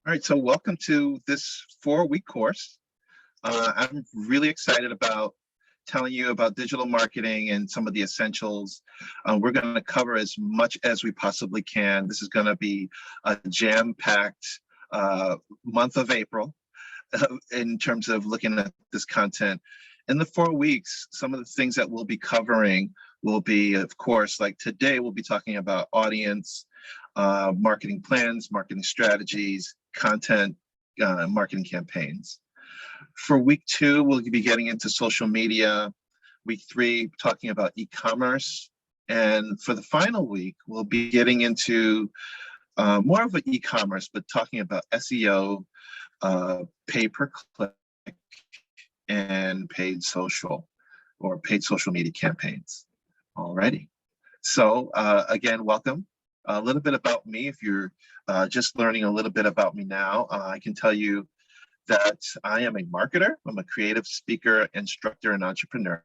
All right, so welcome to this 4-week course. I'm really excited about telling you about digital marketing and some of the essentials. We're going to cover as much as we possibly can. This is going to be a jam-packed month of April in terms of looking at this content. In the 4 weeks, some of the things that we'll be covering will be, of course, like today, we'll be talking about audience, marketing plans, marketing strategies, content, marketing campaigns. For week 2, we'll be getting into social media. Week 3, talking about e-commerce. And for the final week, we'll be getting into more of an e-commerce, but talking about SEO, pay-per-click, and paid social or paid social media campaigns. Alrighty. So again, welcome. A little bit about me. If you're just learning a little bit about me now, I can tell you that I am a marketer. I'm a creative speaker, instructor, and entrepreneur.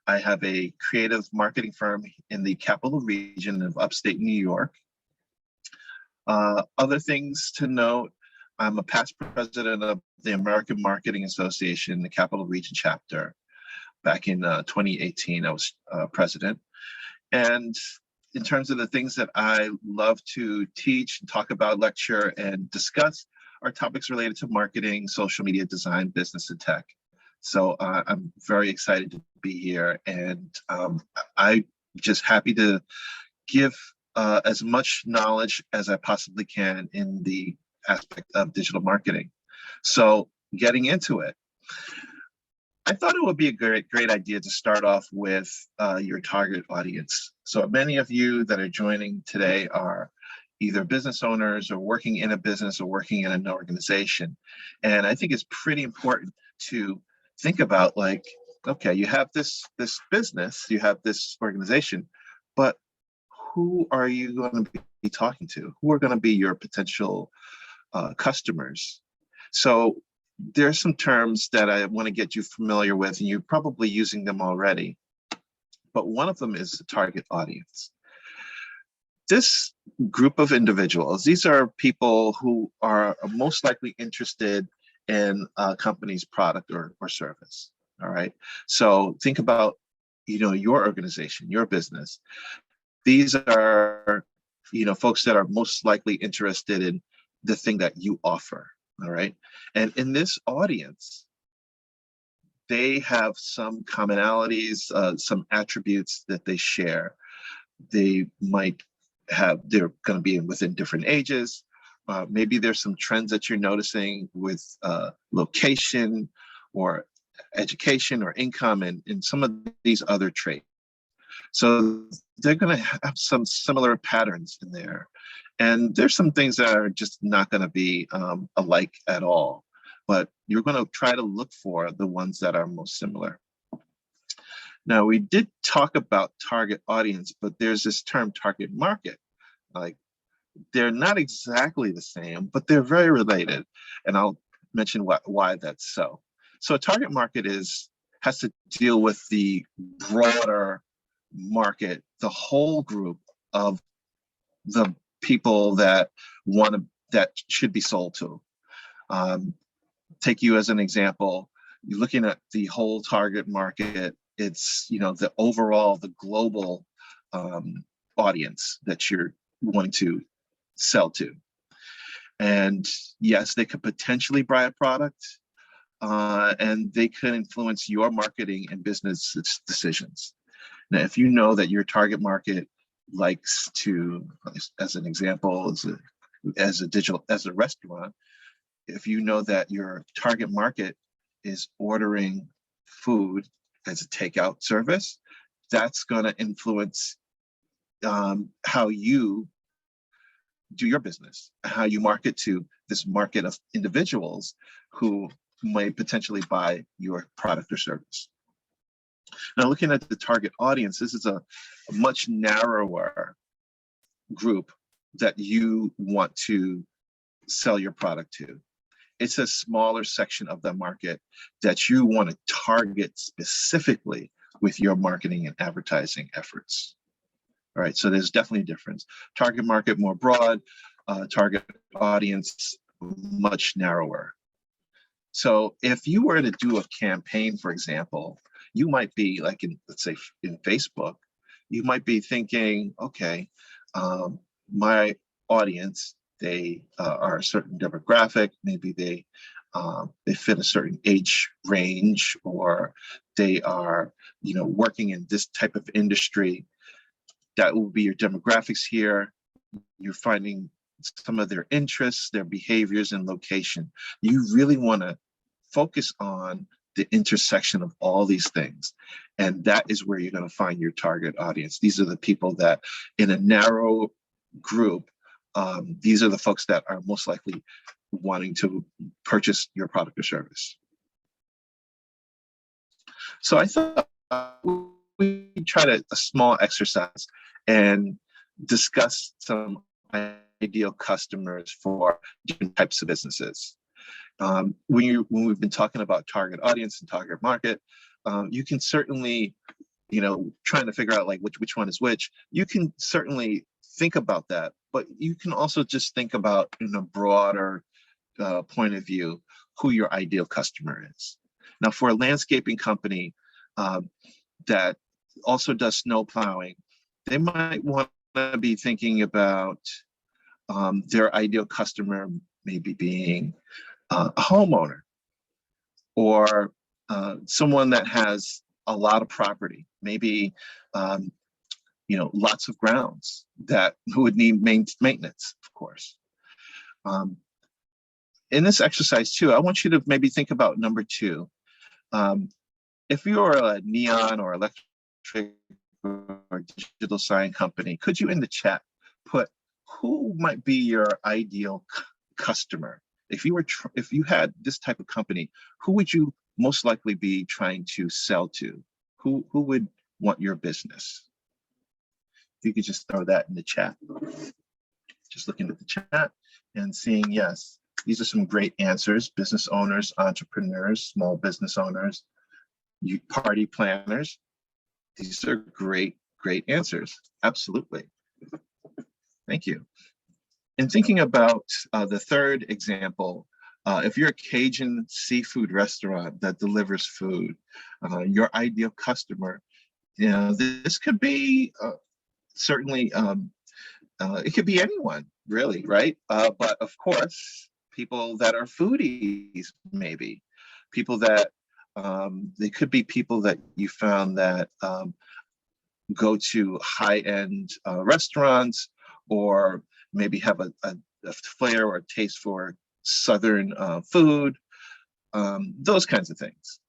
I have a creative marketing firm in the capital region of upstate New York. Other things to note, I'm a past president of the American Marketing Association, the Capital Region chapter. Back in 2018, I was president. And in terms of the things that I love to teach, talk about, lecture, and discuss are topics related to marketing, social media design, business, and tech. So I'm very excited to be here, and I'm just happy to give as much knowledge as I possibly can in the aspect of digital marketing. So getting into it, I thought it would be a great idea to start off with your target audience. So many of you that are joining today are either business owners or working in a business or working in an organization. And I think it's pretty important to think about, like, okay, you have this business, you have this organization, but who are you going to be talking to? Who are going to be your potential customers? So there's some terms that I want to get you familiar with, and you're probably using them already. But one of them is the target audience. This group of individuals, these are people who are most likely interested in a company's product or service. All right. So think about, your organization, your business. These are, folks that are most likely interested in the thing that you offer. All right. And in this audience, they have some commonalities, some attributes that they share. They're going to be within different ages. Maybe there's some trends that you're noticing with location or education or income and some of these other traits. So they're going to have some similar patterns in there. And there's some things that are just not going to be alike at all, but you're going to try to look for the ones that are most similar. Now, we did talk about target audience, but there's this term target market. Like, they're not exactly the same, but they're very related. And I'll mention why that's so. So a target market has to deal with the broader market, the whole group of the people that should be sold to. Take you as an example. You're looking at the whole target market. It's the global audience that you're wanting to sell to. And yes, they could potentially buy a product, and they could influence your marketing and business decisions. Now, if you know that your target market likes to, as an example, as a restaurant, if you know that your target market is ordering food as a takeout service, that's going to influence how you do your business, how you market to this market of individuals who may potentially buy your product or service. Now, looking at the target audience, this is a much narrower group that you want to sell your product to. It's a smaller section of the market that you want to target specifically with your marketing and advertising efforts. All right, so there's definitely a difference. Target market more broad, target audience much narrower. So if you were to do a campaign, for example, you might be like let's say in Facebook, you might be thinking, okay, my audience, they are a certain demographic, maybe they fit a certain age range, or they are, working in this type of industry. That will be your demographics here. You're finding some of their interests, their behaviors, and location. You really want to focus on the intersection of all these things. And that is where you're going to find your target audience. These are the people that, in a narrow group, these are the folks that are most likely wanting to purchase your product or service. So I thought we tried a small exercise and discuss some ideal customers for different types of businesses. When we've been talking about target audience and target market, you can certainly, trying to figure out like which one is which, you can certainly think about that, but you can also just think about in a broader point of view who your ideal customer is. Now, for a landscaping company that also does snow plowing, they might want to be thinking about their ideal customer maybe being a homeowner, or someone that has a lot of property, maybe lots of grounds that would need maintenance, of course. In this exercise too, I want you to maybe think about number 2. If you're a neon or electric or digital sign company, could you in the chat put who might be your ideal customer? If you had this type of company, who would you most likely be trying to sell to? Who would want your business? If you could just throw that in the chat. Just looking at the chat and seeing, yes, these are some great answers. Business owners, entrepreneurs, small business owners, party planners. These are great answers. Absolutely. Thank you. In thinking about the third example, if you're a Cajun seafood restaurant that delivers food, your ideal customer, this could be certainly, it could be anyone, really, right? But of course, people that are foodies, maybe. People that, they could be people that you found that go to high-end restaurants, or maybe have a flair or a taste for Southern food, those kinds of things.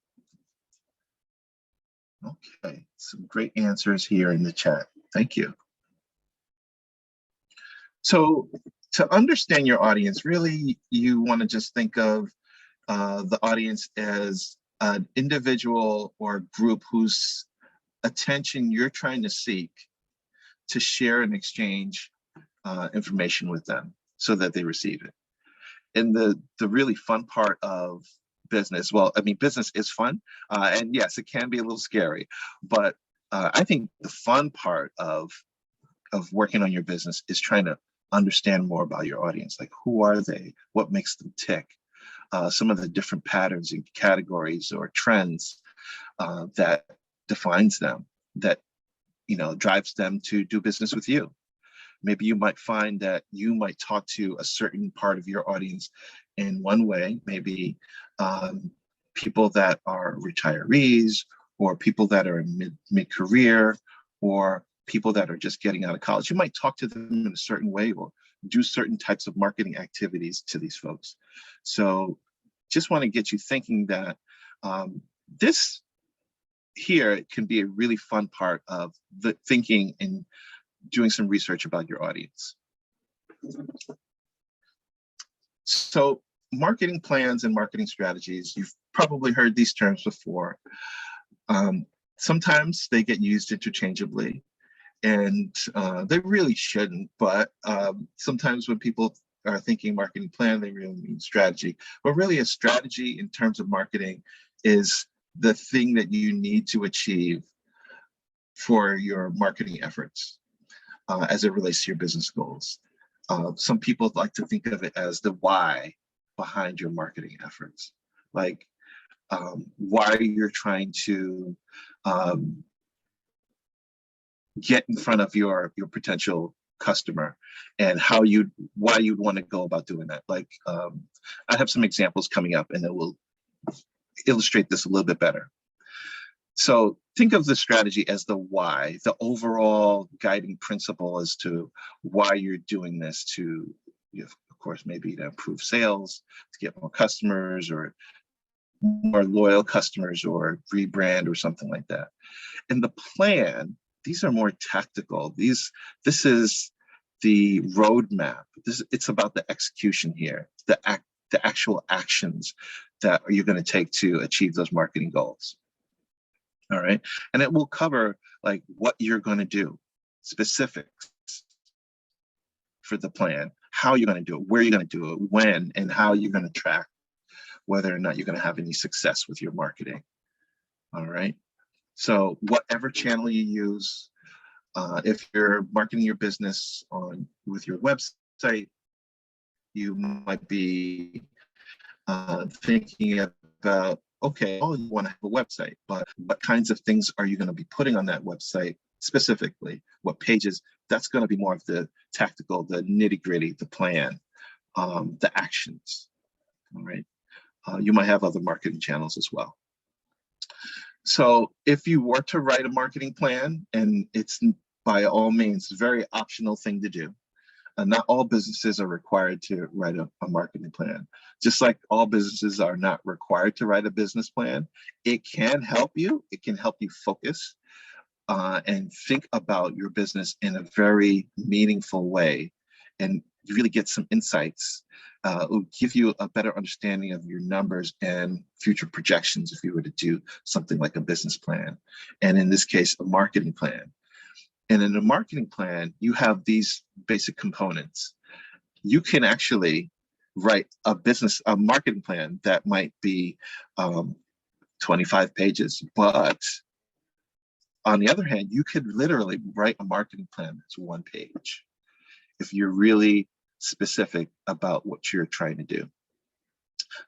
Okay, some great answers here in the chat. Thank you. So to understand your audience, really, you want to just think of the audience as an individual or group whose attention you're trying to seek to share and exchange information with them so that they receive it. And the really fun part of business, well, I mean, business is fun, and yes, it can be a little scary, but I think the fun part of working on your business is trying to understand more about your audience. Like, who are they? What makes them tick? Some of the different patterns and categories or trends that defines them, that drives them to do business with you. Maybe you might find that you might talk to a certain part of your audience in one way, maybe people that are retirees, or people that are in mid-career, or people that are just getting out of college. You might talk to them in a certain way, or do certain types of marketing activities to these folks. So just want to get you thinking that this here can be a really fun part of the thinking and doing some research about your audience. So marketing plans and marketing strategies, you've probably heard these terms before. Sometimes they get used interchangeably, and they really shouldn't, but sometimes when people are thinking marketing plan, they really mean strategy. But really, a strategy in terms of marketing is the thing that you need to achieve for your marketing efforts as it relates to your business goals. Some people like to think of it as the why behind your marketing efforts, like why you're trying to get in front of your potential customer, and why you'd want to go about doing that. Like I have some examples coming up, and it will illustrate this a little bit better. So think of the strategy as the why, the overall guiding principle as to why you're doing this, to, of course, maybe to improve sales, to get more customers, or more loyal customers, or rebrand, or something like that. And the plan, these are more tactical. This is the roadmap. It's about the execution here, the actual actions that you're going to take to achieve those marketing goals. All right. And it will cover like what you're going to do, specifics for the plan, how you're going to do it, where you're going to do it, when, and how you're going to track whether or not you're going to have any success with your marketing. All right. So whatever channel you use, if you're marketing your business with your website, you might be thinking about, okay, you want to have a website, but what kinds of things are you going to be putting on that website specifically? What pages? That's going to be more of the tactical, the nitty-gritty, the plan, the actions. All right. You might have other marketing channels as well. So if you were to write a marketing plan, and it's by all means a very optional thing to do, not all businesses are required to write a marketing plan. Just like all businesses are not required to write a business plan, it can help you. It can help you focus and think about your business in a very meaningful way, and really get some insights. It will give you a better understanding of your numbers and future projections if you were to do something like a business plan, and in this case, a marketing plan. And in a marketing plan, you have these basic components. You can actually write a marketing plan that might be 25 pages, but on the other hand, you could literally write a marketing plan that's 1 page if you're really specific about what you're trying to do.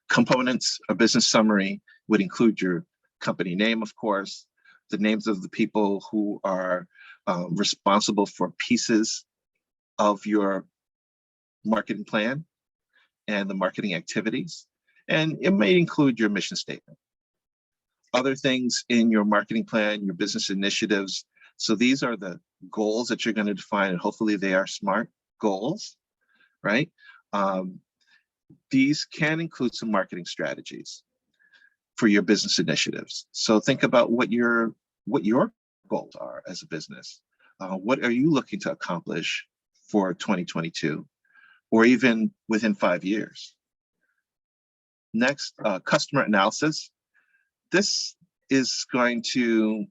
Components, a business summary would include your company name, of course, the names of the people who are responsible for pieces of your marketing plan and the marketing activities. And it may include your mission statement. Other things in your marketing plan, your business initiatives. So these are the goals that you're going to define, and hopefully they are SMART goals, right? These can include some marketing strategies for your business initiatives. So think about what your goals are as a business. What are you looking to accomplish for 2022, or even within 5 years? Next, customer analysis. This is going to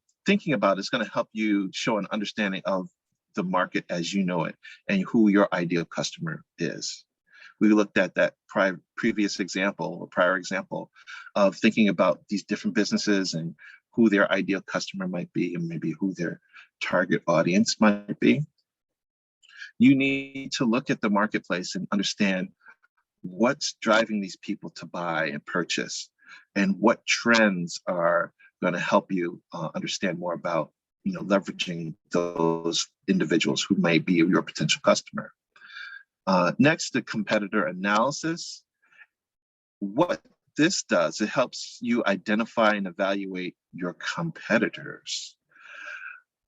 help you show an understanding of the market as you know it, and who your ideal customer is. We looked at that prior example of thinking about these different businesses and who their ideal customer might be, and maybe who their target audience might be. You need to look at the marketplace and understand what's driving these people to buy and purchase, and what trends are going to help you understand more about, leveraging those individuals who may be your potential customer. Next, the competitor analysis. What this does, it helps you identify and evaluate your competitors,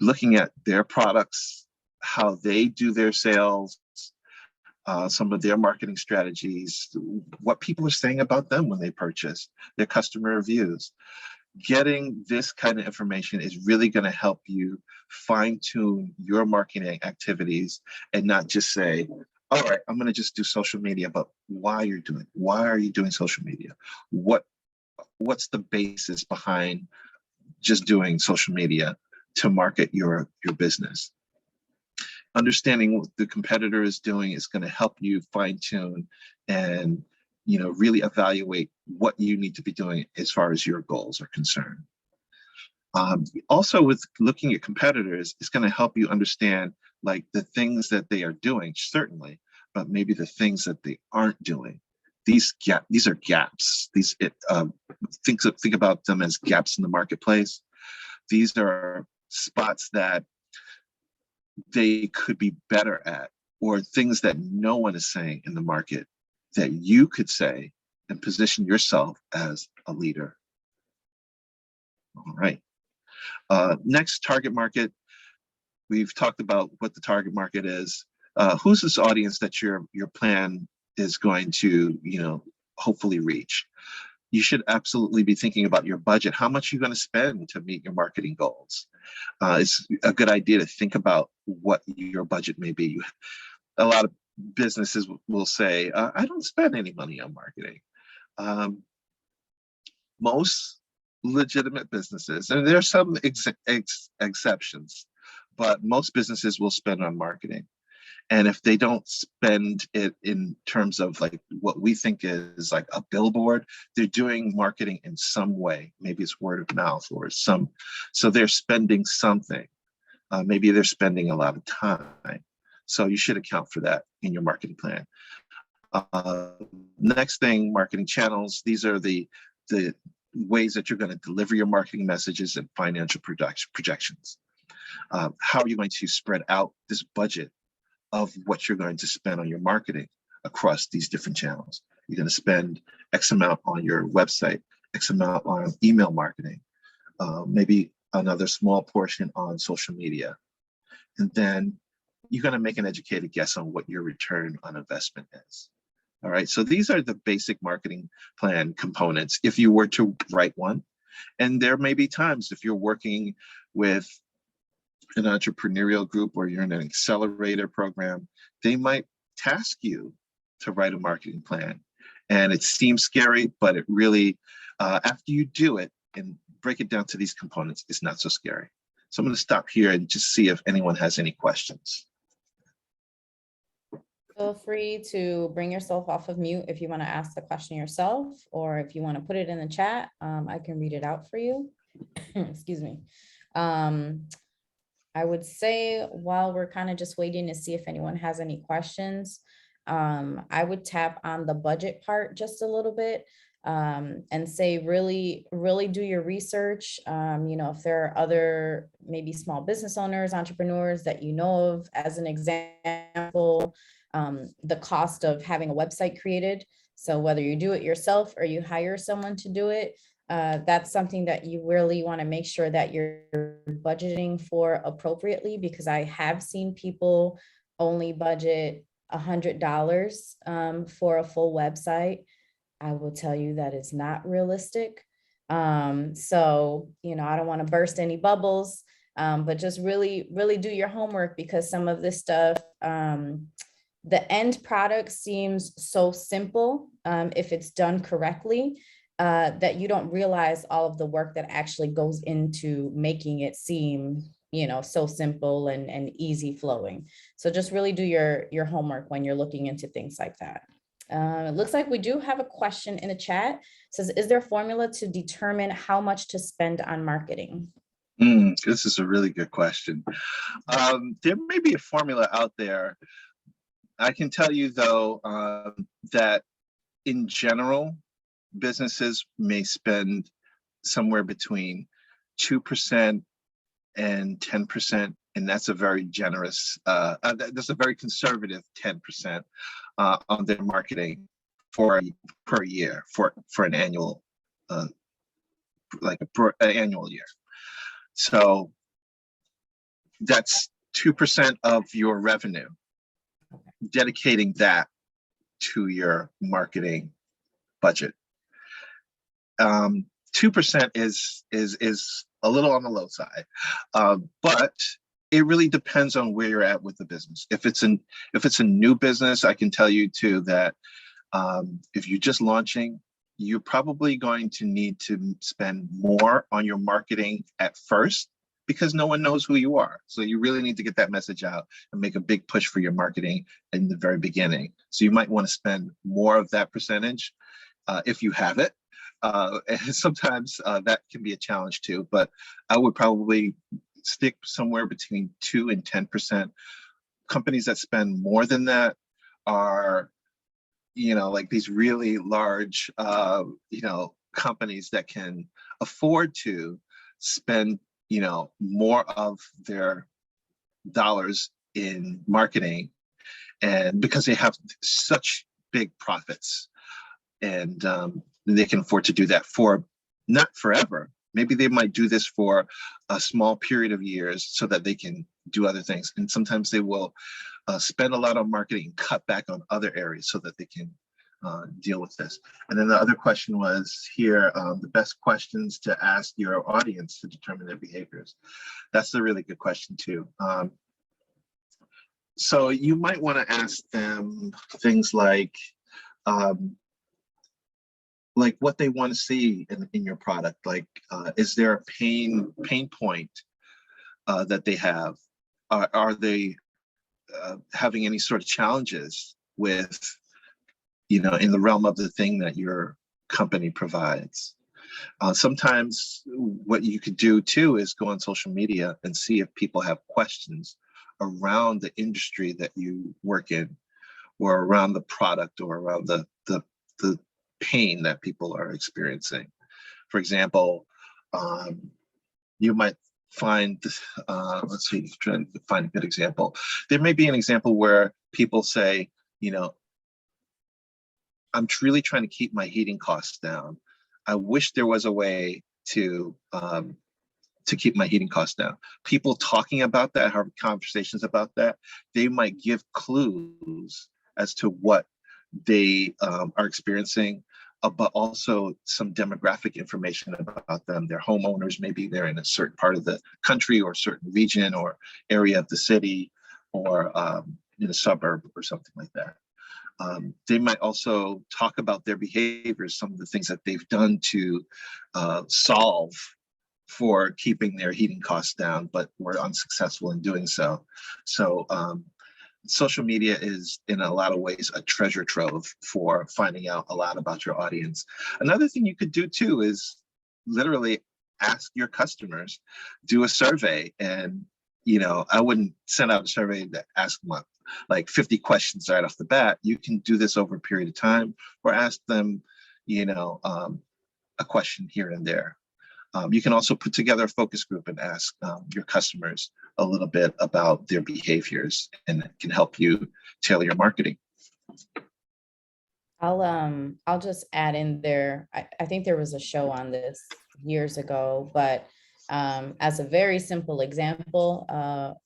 looking at their products, how they do their sales, some of their marketing strategies, what people are saying about them when they purchase, their customer reviews. Getting this kind of information is really going to help you fine-tune your marketing activities, and not just say, all right, I'm going to just do social media, but why are you doing social media? What's the basis behind just doing social media to market your business? Understanding what the competitor is doing is going to help you fine-tune and really evaluate what you need to be doing as far as your goals are concerned. Also, with looking at competitors, it's going to help you understand like the things that they are doing, certainly, but maybe the things that they aren't doing. These are gaps. Think about them as gaps in the marketplace. These are spots that they could be better at, or things that no one is saying in the market that you could say and position yourself as a leader. All right. Next, target market. We've talked about what the target market is. Who's this audience that your plan is going to, hopefully reach? You should absolutely be thinking about your budget. How much you're going to spend to meet your marketing goals. It's a good idea to think about what your budget may be. A lot of businesses will say, I don't spend any money on marketing. Most legitimate businesses, and there are some exceptions, but most businesses will spend on marketing. And if they don't spend it in terms of like what we think is like a billboard, they're doing marketing in some way. Maybe it's word of mouth or so they're spending something. Maybe they're spending a lot of time. So you should account for that in your marketing plan. Next thing, marketing channels. These are the ways that you're going to deliver your marketing messages and financial projections. How are you going to spread out this budget of what you're going to spend on your marketing across these different channels? You're going to spend X amount on your website, X amount on email marketing, maybe another small portion on social media. And then you're going to make an educated guess on what your return on investment is. All right, so these are the basic marketing plan components if you were to write one. And there may be times if you're working with an entrepreneurial group or you're in an accelerator program, they might task you to write a marketing plan. And it seems scary, but it really, after you do it and break it down to these components, it's not so scary. So I'm going to stop here and just see if anyone has any questions. Feel free to bring yourself off of mute if you want to ask the question yourself, or if you want to put it in the chat, I can read it out for you. Excuse me. I would say while we're kind of just waiting to see if anyone has any questions, I would tap on the budget part just a little bit, and say really do your research. If there are other maybe small business owners, entrepreneurs that you know of, as an example, the cost of having a website created. So whether you do it yourself or you hire someone to do it, that's something that you really want to make sure that you're budgeting for appropriately, because I have seen people only budget $100 for a full website. I will tell you that it's not realistic. So, I don't want to burst any bubbles, but just really do your homework, because some of this stuff, the end product seems so simple if it's done correctly, that you don't realize all of the work that actually goes into making it seem, so simple and easy flowing. So just really do your homework when you're looking into things like that. It looks like we do have a question in the chat. It says, is there a formula to determine how much to spend on marketing? This is a really good question. There may be a formula out there. I can tell you, though, that in general, businesses may spend somewhere between 2% and 10%, and that's a very generous, that's a very conservative 10% on their marketing per year for an annual, annual year. So that's 2% of your revenue. Dedicating that to your marketing budget. 2% is a little on the low side, but it really depends on where you're at with the business. If it's a new business, I can tell you too that if you're just launching, you're probably going to need to spend more on your marketing at first, because no one knows who you are. So you really need to get that message out and make a big push for your marketing in the very beginning. So you might want to spend more of that percentage if you have it. And sometimes that can be a challenge too, but I would probably stick somewhere between 2 and 10%. Companies that spend more than that are, like these really large, companies that can afford to spend, more of their dollars in marketing, and because they have such big profits, and they can afford to do that for not forever. Maybe they might do this for a small period of years so that they can do other things. And sometimes they will spend a lot on marketing and cut back on other areas so that they can deal with this. And then the other question was here, the best questions to ask your audience to determine their behaviors. That's a really good question too. So you might want to ask them things like what they want to see in your product. Like, is there a pain point that they have? Are they having any sort of challenges with, in the realm of the thing that your company provides? Sometimes what you could do too is go on social media and see if people have questions around the industry that you work in, or around the product, or around the pain that people are experiencing. For example, you might find, let's see, trying to find a good example. There may be an example where people say, I'm really trying to keep my heating costs down. I wish there was a way to keep my heating costs down. People talking about that, having conversations about that, they might give clues as to what they are experiencing, but also some demographic information about them. They're homeowners, maybe they're in a certain part of the country or certain region or area of the city, or in a suburb or something like that. They might also talk about their behaviors, some of the things that they've done to solve for keeping their heating costs down, but were unsuccessful in doing so. So social media is, in a lot of ways, a treasure trove for finding out a lot about your audience. Another thing you could do too is literally ask your customers, do a survey. And I wouldn't send out a survey that asks them like 50 questions right off the bat. You can do this over a period of time, or ask them, a question here and there. You can also put together a focus group and ask your customers a little bit about their behaviors, and it can help you tailor your marketing. I'll just add in there. I think there was a show on this years ago, but as a very simple example,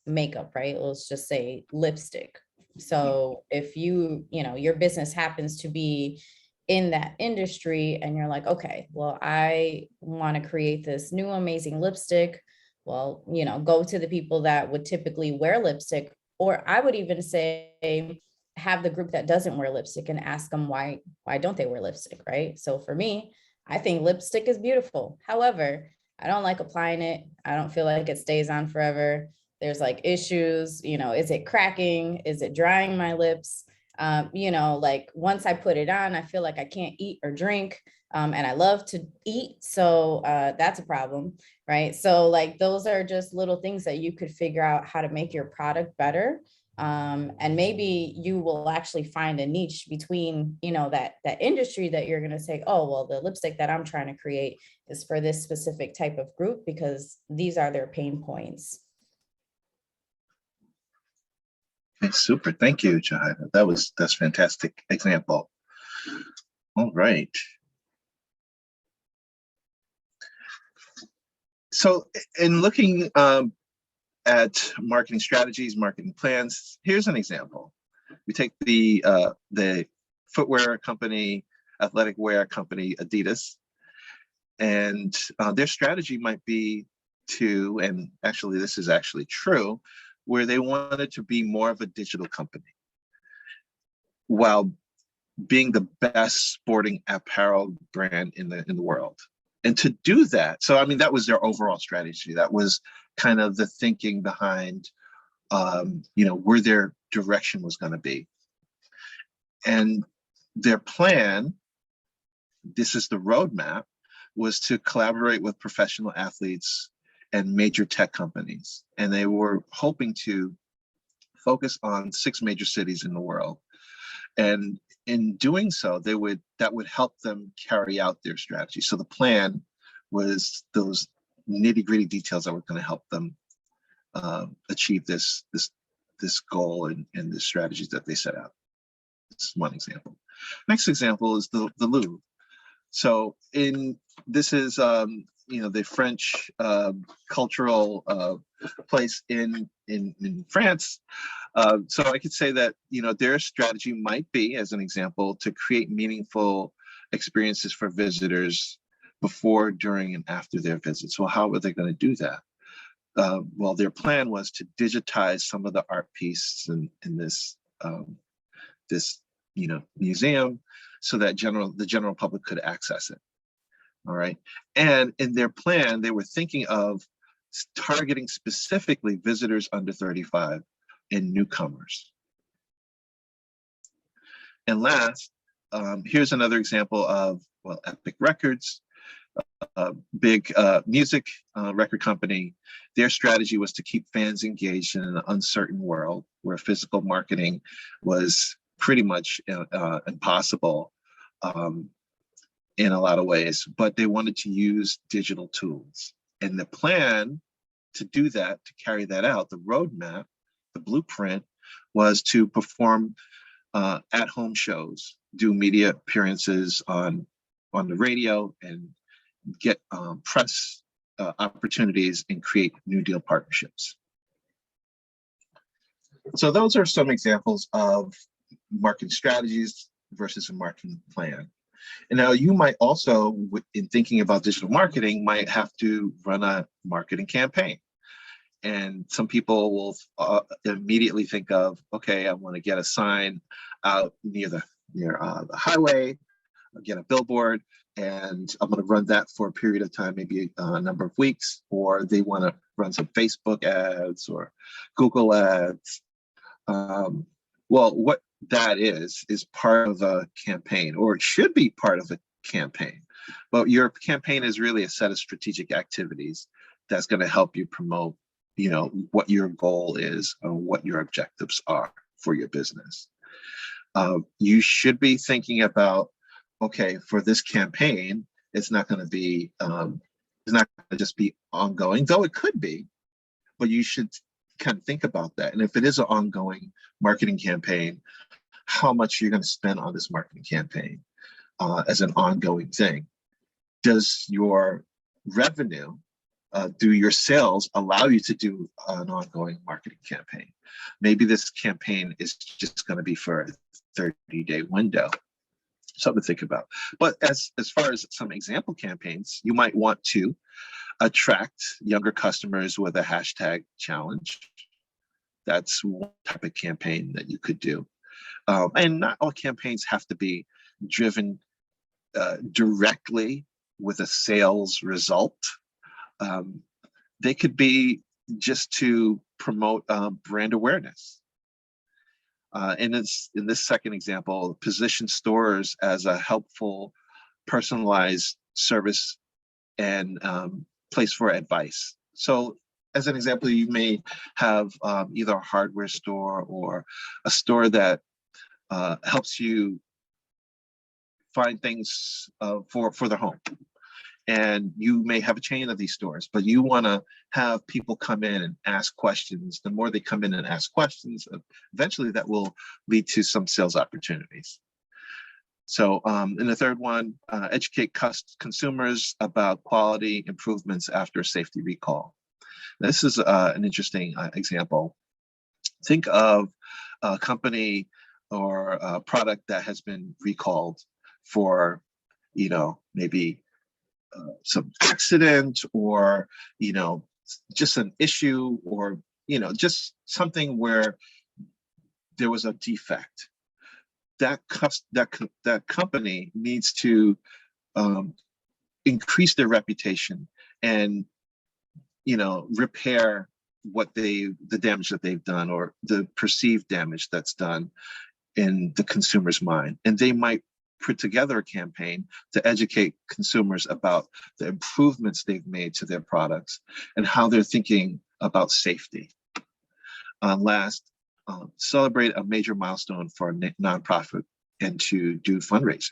makeup, right? Let's just say lipstick. So if your business happens to be in that industry and you're like, okay, well, I want to create this new amazing lipstick. Well, go to the people that would typically wear lipstick, or I would even say have the group that doesn't wear lipstick and ask them why don't they wear lipstick, right? So for me, I think lipstick is beautiful. However, I don't like applying it. I don't feel like it stays on forever. There's like issues, is it cracking? Is it drying my lips? Like once I put it on, I feel like I can't eat or drink. And I love to eat. So that's a problem, right? So like those are just little things that you could figure out how to make your product better. And maybe you will actually find a niche between, that industry that you're going to say, oh, well, the lipstick that I'm trying to create is for this specific type of group because these are their pain points. Okay, super. Thank you, Jahida. That's fantastic example. All right. So in looking at marketing strategies, marketing plans, here's an example. We take the footwear company, athletic wear company, Adidas, and their strategy might be to, and actually this is actually true, where they wanted to be more of a digital company while being the best sporting apparel brand in the world. And to do that, so I mean, that was their overall strategy. That was kind of the thinking behind, where their direction was going to be. And their plan, this is the roadmap, was to collaborate with professional athletes and major tech companies. And they were hoping to focus on 6 major cities in the world. And in doing so, that would help them carry out their strategy. So the plan was those nitty-gritty details that were going to help them achieve this goal and the strategies that they set out. This is one example. Next example is the Louvre. So this is the French cultural place in France. So I could say that their strategy might be, as an example, to create meaningful experiences for visitors before, during, and after their visits. Well, how are they going to do that? Well, their plan was to digitize some of the art pieces in this museum, so that the general public could access it. All right, and in their plan, they were thinking of targeting specifically visitors under 35 and newcomers. And last, here's another example of Epic Records. Big music record company. Their strategy was to keep fans engaged in an uncertain world where physical marketing was pretty much impossible in a lot of ways, but they wanted to use digital tools. And the plan to do that, to carry that out, the roadmap, the blueprint, was to perform at-home shows, do media appearances on the radio, and get press opportunities and create New Deal partnerships. So those are some examples of marketing strategies versus a marketing plan. And now you might also, in thinking about digital marketing, might have to run a marketing campaign. And some people will immediately think of, okay, I want to get a sign out near the highway, get a billboard, and I'm going to run that for a period of time, maybe a number of weeks, or they want to run some Facebook ads or Google ads. Well, what that is part of a campaign, or it should be part of a campaign. But your campaign is really a set of strategic activities that's going to help you promote, what your goal is or what your objectives are for your business. You should be thinking about, okay, for this campaign, it's not going to be, it's not going to just be ongoing, though it could be, but you should kind of think about that. And if it is an ongoing marketing campaign, how much you're going to spend on this marketing campaign as an ongoing thing. Does your revenue, do your sales allow you to do an ongoing marketing campaign? Maybe this campaign is just going to be for a 30-day window. Something to think about. But as far as some example campaigns, you might want to attract younger customers with a hashtag challenge. That's one type of campaign that you could do. And not all campaigns have to be driven directly with a sales result. They could be just to promote brand awareness. And it's, in this second example, position stores as a helpful, personalized service and place for advice. So as an example, you may have either a hardware store or a store that helps you find things for the home. And you may have a chain of these stores, but you want to have people come in and ask questions. The more they come in and ask questions, eventually that will lead to some sales opportunities. So in the third one, educate consumers about quality improvements after a safety recall. This is an interesting example. Think of a company or a product that has been recalled for, maybe some accident, or just an issue, or just something where there was a defect. That company needs to increase their reputation and repair the damage that they've done, or the perceived damage that's done in the consumer's mind. And they might put together a campaign to educate consumers about the improvements they've made to their products and how they're thinking about safety. Last, celebrate a major milestone for a nonprofit and to do fundraising.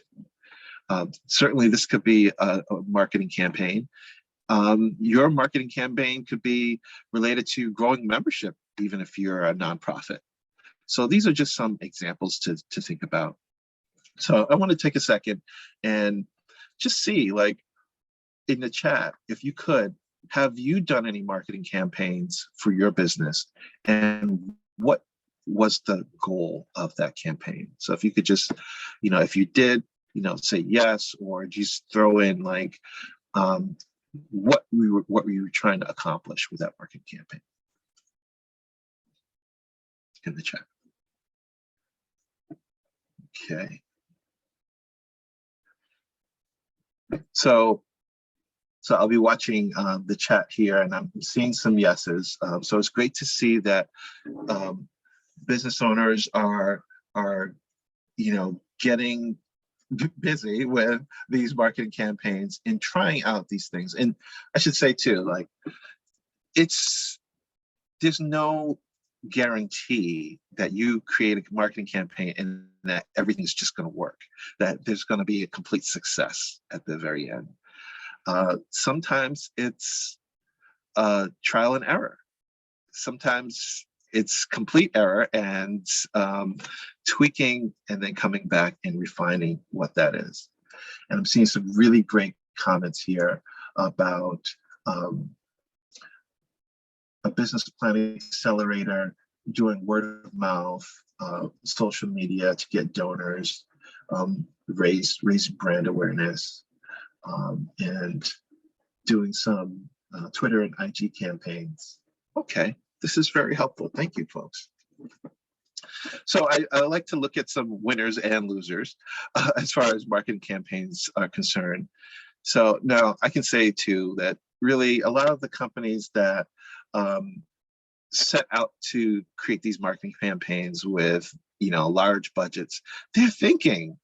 Certainly, this could be a marketing campaign. Your marketing campaign could be related to growing membership, even if you're a nonprofit. So these are just some examples to think about. So I want to take a second and just see, like, in the chat, if you could, have you done any marketing campaigns for your business, and what was the goal of that campaign? So if you could just, if you did, say yes, or just throw in like what were you trying to accomplish with that marketing campaign in the chat. Okay. So I'll be watching the chat here, and I'm seeing some yeses. So it's great to see that business owners are getting busy with these marketing campaigns and trying out these things. And I should say too, like, there's no guarantee that you create a marketing campaign and that everything's just going to work, that there's going to be a complete success at the very end. Sometimes it's trial and error. Sometimes it's complete error and tweaking and then coming back and refining what that is. And I'm seeing some really great comments here about a business planning accelerator, doing word of mouth, social media to get donors, raise brand awareness, and doing some Twitter and IG campaigns. Okay, this is very helpful. Thank you, folks. So I like to look at some winners and losers as far as marketing campaigns are concerned. So now I can say too that really a lot of the companies that set out to create these marketing campaigns with large budgets, they're thinking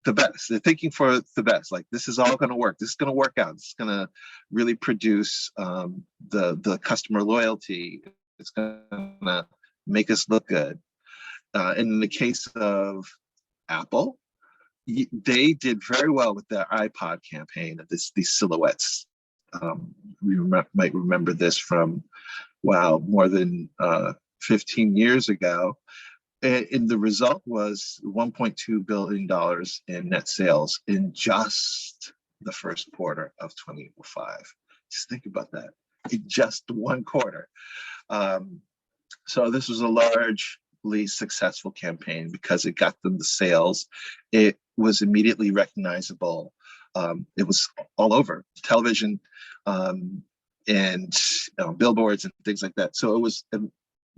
the best. They're thinking for the best. Like, this is all going to work. This is going to work out. It's going to really produce the customer loyalty. It's going to make us look good. And in the case of Apple, they did very well with their iPod campaign of these silhouettes. We might remember this from, more than 15 years ago. And the result was $1.2 billion in net sales in just the first quarter of 2005. Just think about that, in just one quarter. So this was a largely successful campaign because it got them the sales. It was immediately recognizable. It was all over television and billboards and things like that. So it was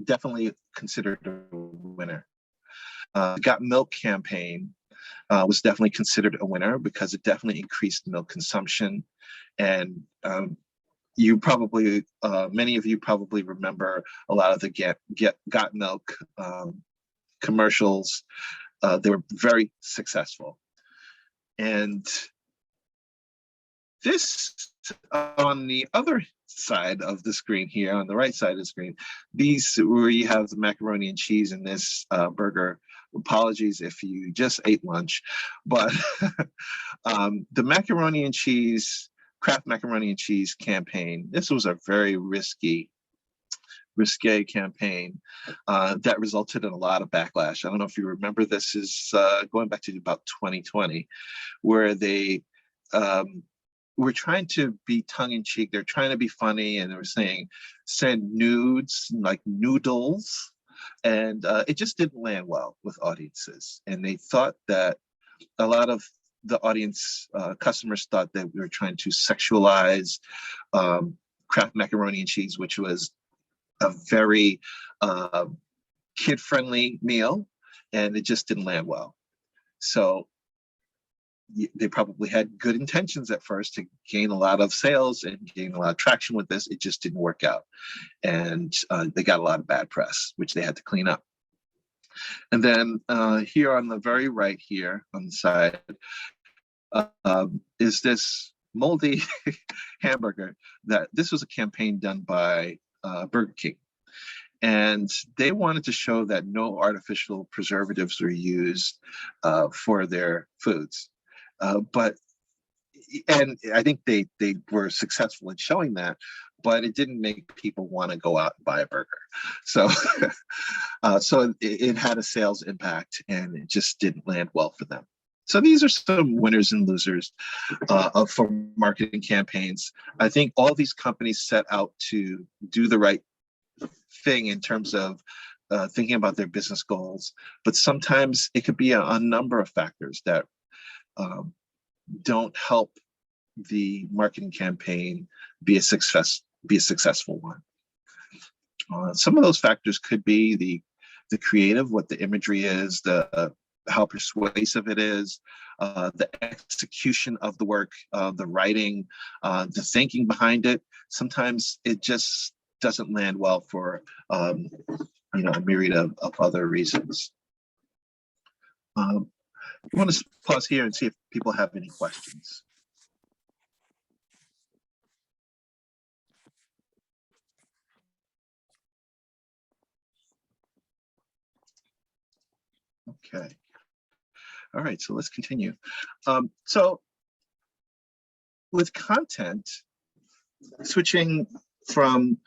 definitely considered a winner. Got Milk campaign was definitely considered a winner because it definitely increased milk consumption. And you probably, many of you probably remember a lot of the Got Milk commercials. They were very successful. And this, on the other side of the screen here, on the right side of the screen, these where you have the macaroni and cheese in this burger. Apologies if you just ate lunch, but the macaroni and cheese, Kraft macaroni and cheese campaign, this was a very risque campaign that resulted in a lot of backlash. I don't know if you remember, this is going back to about 2020, where they were trying to be tongue-in-cheek. They're trying to be funny, and they were saying, send nudes, like noodles, and it just didn't land well with audiences. And they thought that a lot of the audience customers thought that we were trying to sexualize Kraft macaroni and cheese, which was a very kid-friendly meal, and it just didn't land well. So they probably had good intentions at first to gain a lot of sales and gain a lot of traction with this. It just didn't work out. And they got a lot of bad press, which they had to clean up. And then here on the very right here on the side is this moldy hamburger. That this was a campaign done by Burger King. And they wanted to show that no artificial preservatives were used for their foods. But and I think they were successful in showing that, but it didn't make people want to go out and buy a burger. So so it had a sales impact, and it just didn't land well for them. So these are some winners and losers for marketing campaigns. I think all these companies set out to do the right thing in terms of thinking about their business goals, but sometimes it could be a number of factors that um, don't help the marketing campaign be a successful one. Some of those factors could be the creative, what the imagery is, the how persuasive it is, the execution of the work, the writing, the thinking behind it. Sometimes it just doesn't land well for a myriad of other reasons. I want to pause here and see if people have any questions. Okay. All right, so let's continue. So with content, switching from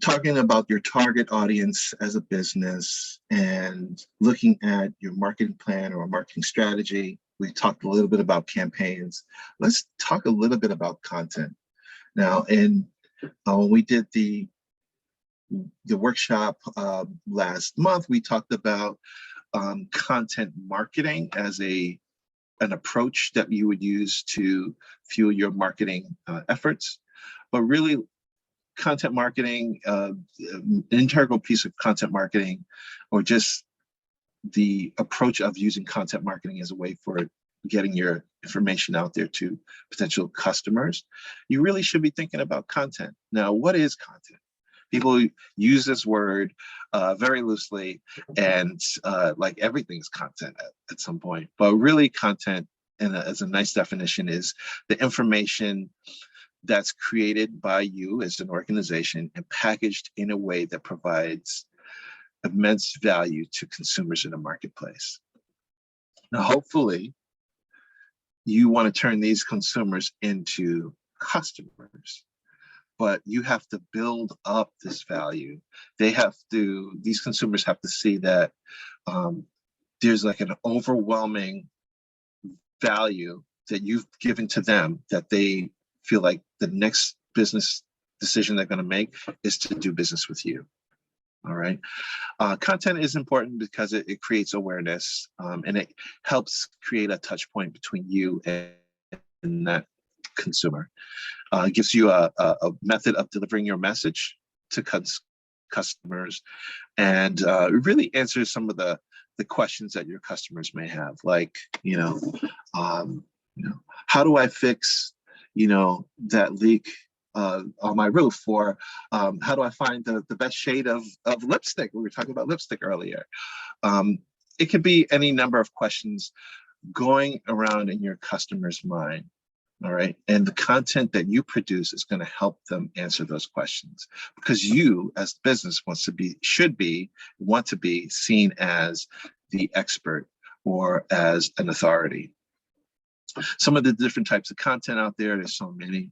talking about your target audience as a business and looking at your marketing plan or marketing strategy, we talked a little bit about campaigns. Let's talk a little bit about content. Now, when we did the workshop last month, we talked about content marketing as an approach that you would use to fuel your marketing efforts. But really, content marketing, an integral piece of content marketing, or just the approach of using content marketing as a way for getting your information out there to potential customers, you really should be thinking about content. Now, what is content? People use this word very loosely, and like everything is content at some point. But really, content, and as a nice definition, is the information that's created by you as an organization and packaged in a way that provides immense value to consumers in a marketplace. Now, hopefully, you want to turn these consumers into customers, but you have to build up this value. These consumers have to see that there's like an overwhelming value that you've given to them, that they feel like the next business decision they're going to make is to do business with you. All right. Content is important because it creates awareness, and it helps create a touch point between you and that consumer. It gives you a method of delivering your message to customers, and it really answers some of the questions that your customers may have, like, how do I fix that leak on my roof, or how do I find the best shade of lipstick? We were talking about lipstick earlier. It could be any number of questions going around in your customer's mind. All right. And the content that you produce is going to help them answer those questions, because you as business want to be seen as the expert or as an authority. Some of the different types of content out there's so many,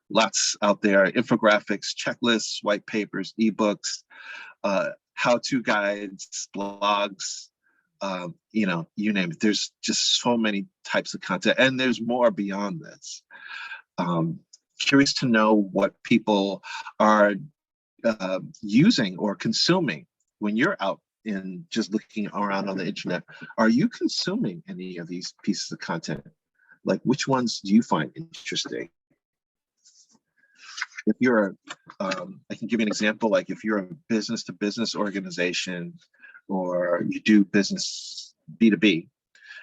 lots out there: infographics, checklists, white papers, ebooks, how-to guides, blogs, you name it. There's just so many types of content, and there's more beyond this. Curious to know what people are using or consuming when you're out in just looking around on the internet. Are you consuming any of these pieces of content? Like, which ones do you find interesting? If you're, I can give you an example. Like, if you're a business-to-business organization, or you do business B2B,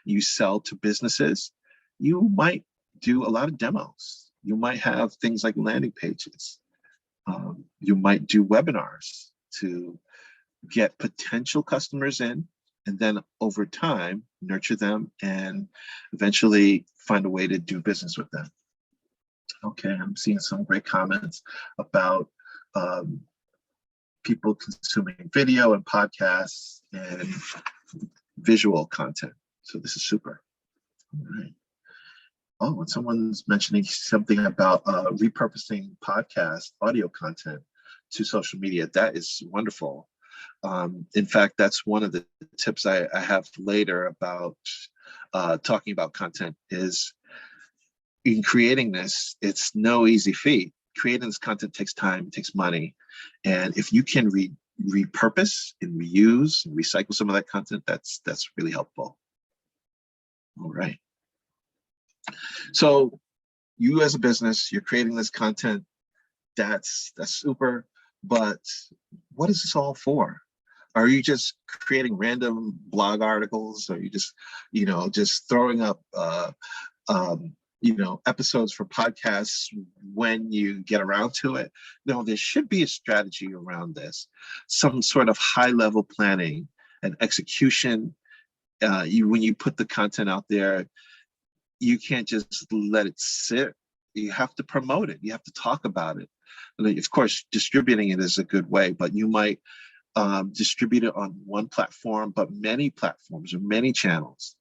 you sell to businesses, you might do a lot of demos. You might have things like landing pages. You might do webinars to get potential customers in, and then over time, nurture them and eventually find a way to do business with them. Okay, I'm seeing some great comments about people consuming video and podcasts and visual content. So this is super. All right. Oh, and someone's mentioning something about repurposing podcast audio content to social media. That is wonderful. In fact, that's one of the tips I have later about talking about content is in creating this, it's no easy feat. Creating this content takes time, it takes money. And if you can repurpose and reuse and recycle some of that content, that's really helpful. All right. So you as a business, you're creating this content, that's super, but what is this all for? Are you just creating random blog articles? Are you just, just throwing up, episodes for podcasts when you get around to it? No, there should be a strategy around this, some sort of high-level planning and execution. When you put the content out there, you can't just let it sit. You have to promote it. You have to talk about it. And of course, distributing it is a good way, but you might distribute it on one platform, but many platforms or many channels.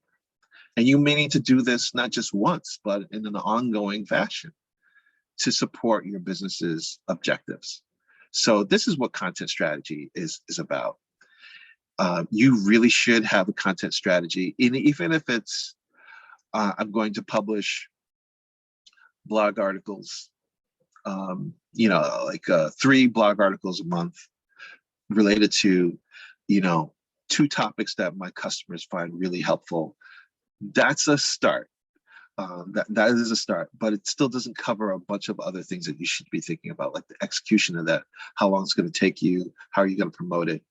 And you may need to do this not just once, but in an ongoing fashion to support your business's objectives. So this is what content strategy is about. You really should have a content strategy, and even if it's I'm going to publish blog articles, like 3 blog articles a month related to, 2 topics that my customers find really helpful. That's a start. That is a start, but it still doesn't cover a bunch of other things that you should be thinking about, like the execution of that, how long it's going to take you, how are you going to promote it.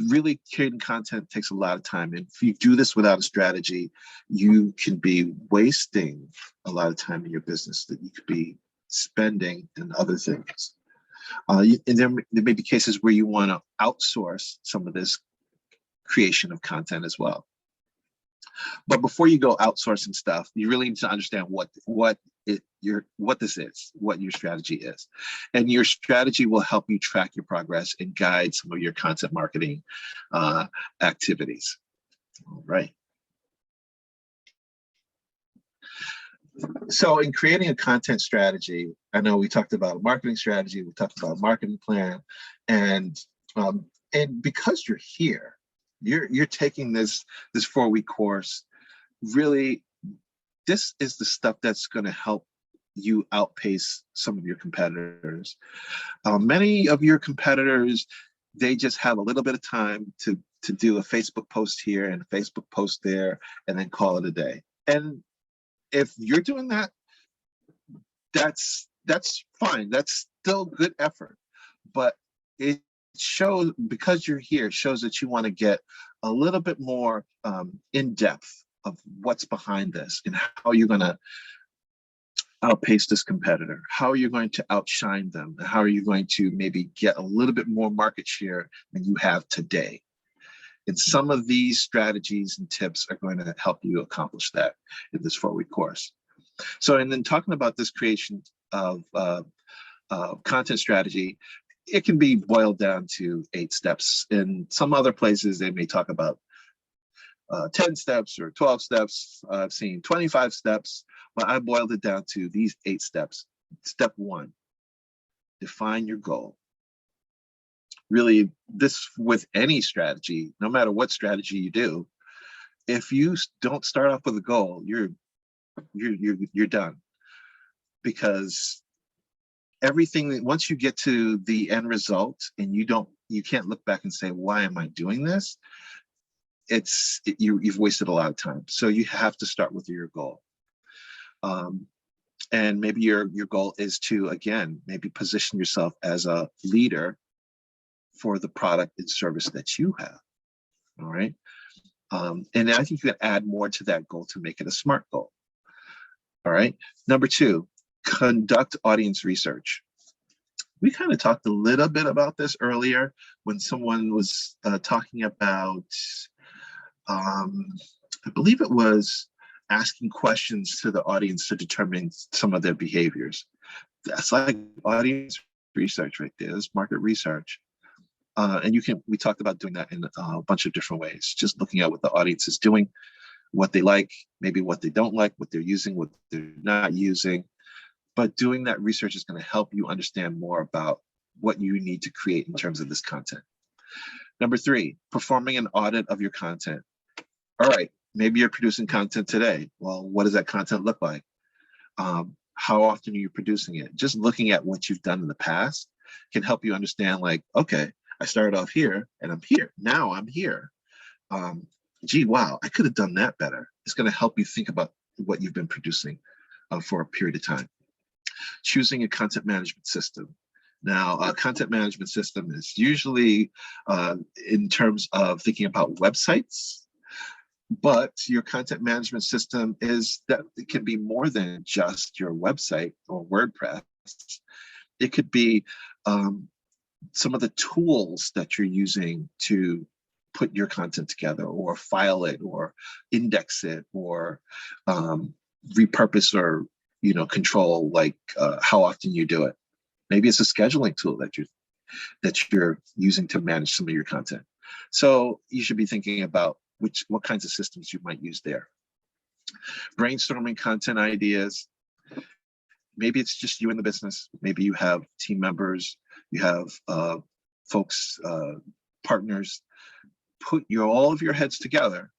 Really creating content takes a lot of time. And if you do this without a strategy, you can be wasting a lot of time in your business that you could be spending in other things. And there may be cases where you want to outsource some of this creation of content as well. But before you go outsourcing stuff, you really need to understand what this is, what your strategy is. And your strategy will help you track your progress and guide some of your content marketing activities. All right. So in creating a content strategy, I know we talked about a marketing strategy, we talked about a marketing plan, and because you're here, you're taking this 4-week course. Really, this is the stuff that's going to help you outpace some of your competitors. Many of your competitors, they just have a little bit of time to do a Facebook post here and a Facebook post there, and then call it a day. And if you're doing that, that's fine. That's still good effort, but it shows, because you're here, shows that you want to get a little bit more in depth of what's behind this and how you're going to outpace this competitor. How are you going to outshine them? How are you going to maybe get a little bit more market share than you have today? And some of these strategies and tips are going to help you accomplish that in this 4-week course. So, and then talking about this creation of content strategy, it can be boiled down to 8 steps. In some other places, they may talk about 10 steps or 12 steps. I've seen 25 steps, but I boiled it down to these 8 steps. Step 1, define your goal. Really, this with any strategy, no matter what strategy you do, if you don't start off with a goal, you're done. Because everything that, once you get to the end result and you can't look back and say, why am I doing this? You've wasted a lot of time. So you have to start with your goal. And maybe your goal is to, again, maybe position yourself as a leader for the product and service that you have. All right. And I think you can add more to that goal to make it a SMART goal. All right. Number 2, conduct audience research. We kind of talked a little bit about this earlier when someone was talking about, I believe it was asking questions to the audience to determine some of their behaviors. That's like audience research right there. That's market research. And we talked about doing that in a bunch of different ways, just looking at what the audience is doing, what they like, maybe what they don't like, what they're using, what they're not using. But doing that research is going to help you understand more about what you need to create in terms of this content. Number 3, performing an audit of your content. All right, maybe you're producing content today. Well, what does that content look like? How often are you producing it? Just looking at what you've done in the past can help you understand, like, okay, I started off here and I'm here. Now I'm here. Gee, wow, I could have done that better. It's going to help you think about what you've been producing for a period of time. Choosing a content management system. Now, a content management system is usually in terms of thinking about websites, but your content management system is that it can be more than just your website or WordPress. It could be some of the tools that you're using to put your content together, or file it, or index it, or repurpose, or control, like how often you do it. Maybe it's a scheduling tool that you're using to manage some of your content. So you should be thinking about what kinds of systems you might use there. Brainstorming content ideas. Maybe it's just you in the business. Maybe you have team members, you have folks, partners. Put all of your heads together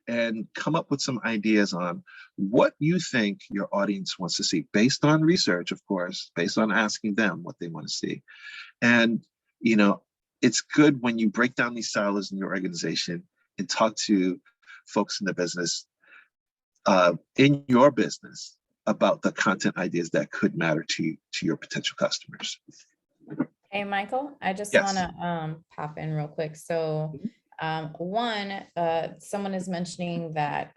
and come up with some ideas on what you think your audience wants to see, based on research, of course, based on asking them what they want to see. And, it's good when you break down these silos in your organization and talk to folks in the business, in your business, about the content ideas that could matter to your potential customers. Hey, Michael, I just Yes. want to pop in real quick. So someone is mentioning that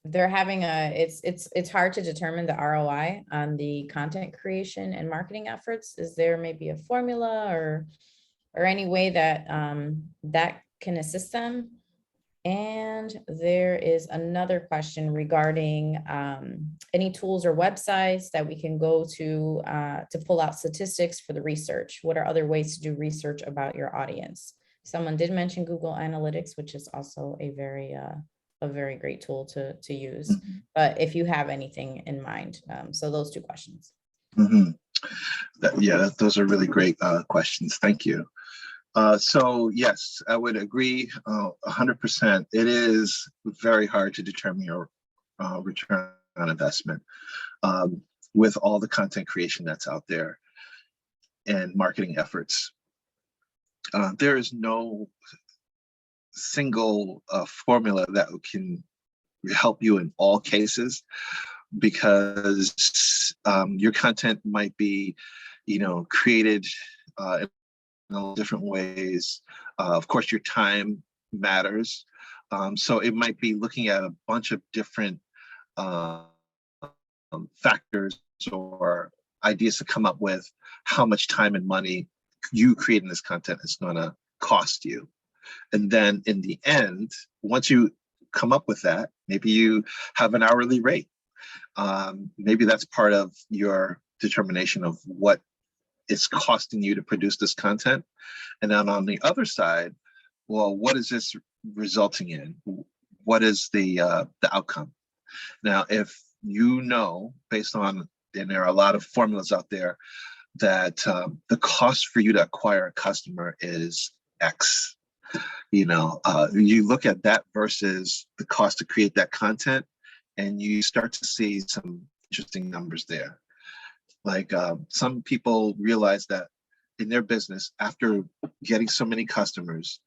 they're having it's hard to determine the ROI on the content creation and marketing efforts. Is there maybe a formula or any way that that can assist them? And there is another question regarding any tools or websites that we can go to pull out statistics for the research. What are other ways to do research about your audience? Someone did mention Google Analytics, which is also a very great tool to use. Mm-hmm. But if you have anything in mind, so those 2 questions. Mm-hmm. Those are really great questions. Thank you. So yes, I would agree 100%. It is very hard to determine your return on investment with all the content creation that's out there and marketing efforts. There is no single formula that can help you in all cases, because your content might be, created in different ways. Of course, your time matters. So it might be looking at a bunch of different factors or ideas to come up with how much time and money you creating this content is going to cost you. And then in the end, once you come up with that, maybe you have an hourly rate. Maybe that's part of your determination of what it's costing you to produce this content. And then on the other side, well, what is this resulting in? What is the outcome? Now, if based on, and there are a lot of formulas out there, that the cost for you to acquire a customer is X. You look at that versus the cost to create that content, and you start to see some interesting numbers there. Like some people realize that in their business, after getting so many customers,